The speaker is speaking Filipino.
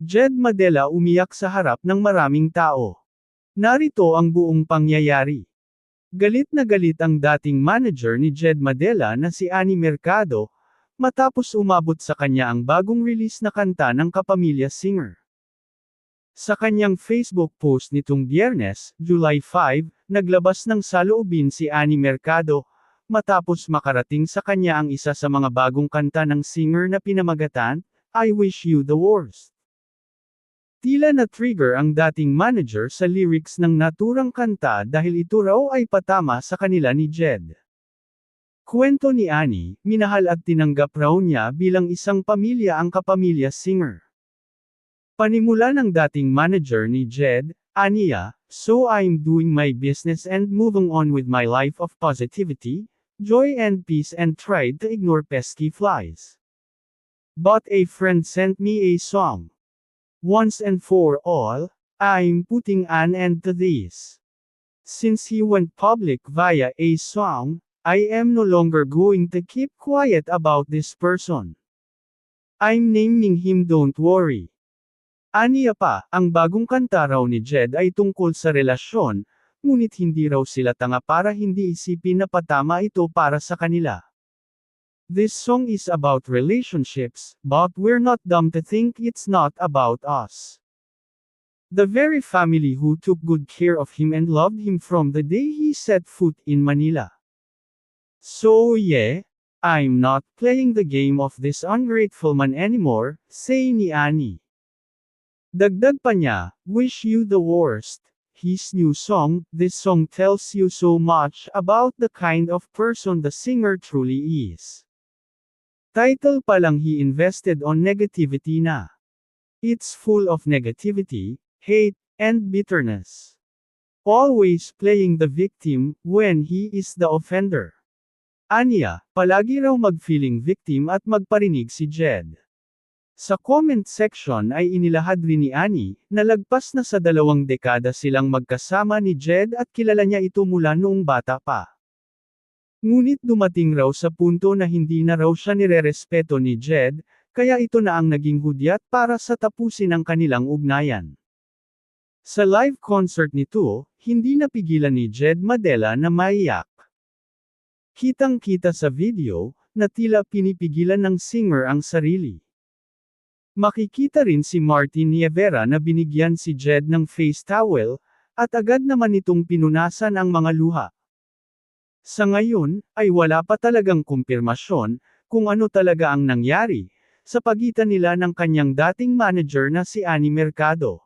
Jed Madela umiyak sa harap ng maraming tao. Narito ang buong pangyayari. Galit na galit ang dating manager ni Jed Madela na si Annie Mercado, matapos umabot sa kanya ang bagong release na kanta ng kapamilya singer. Sa kanyang Facebook post nitong Biyernes, July 5, naglabas ng saloobin si Annie Mercado, matapos makarating sa kanya ang isa sa mga bagong kanta ng singer na pinamagatan, I Wish You the Worst. Tila na-trigger ang dating manager sa lyrics ng naturang kanta dahil ito raw ay patama sa kanila ni Jed. Kwento ni Annie, minahal at tinanggap raw niya bilang isang pamilya ang kapamilya singer. Panimula ng dating manager ni Jed, Aniya, so I'm doing my business and moving on with my life of positivity, joy and peace and tried to ignore pesky flies. But a friend sent me a song. Once and for all, I'm putting an end to this. Since he went public via a song, I am no longer going to keep quiet about this person. I'm naming him, don't worry. Aniya pa, ang bagong kanta raw ni Jed ay tungkol sa relasyon, ngunit hindi raw sila tanga para hindi isipin na patama ito para sa kanila. This song is about relationships, but we're not dumb to think it's not about us. The very family who took good care of him and loved him from the day he set foot in Manila. So yeah, I'm not playing the game of this ungrateful man anymore, say ni Annie. Dagdag pa niya, wish you the worst. His new song, this song tells you so much about the kind of person the singer truly is. Title pa lang he invested on negativity na. It's full of negativity, hate, and bitterness. Always playing the victim, when he is the offender. Aniya, palagi raw mag-feeling victim at magparinig si Jed. Sa comment section ay inilahad rin ni Annie, na lagpas na sa 2 dekada silang magkasama ni Jed at kilala niya ito mula noong bata pa. Ngunit dumating raw sa punto na hindi na raw siya nirerespeto ni Jed, kaya ito na ang naging hudyat para sa tapusin ang kanilang ugnayan. Sa live concert nito, hindi napigilan ni Jed Madela na maiyak. Kitang-kita sa video, na tila pinipigilan ng singer ang sarili. Makikita rin si Martin Nievera na binigyan si Jed ng face towel, at agad naman itong pinunasan ang mga luha. Sa ngayon, ay wala pa talagang kumpirmasyon, kung ano talaga ang nangyari, sa pagitan nila ng kanyang dating manager na si Annie Mercado.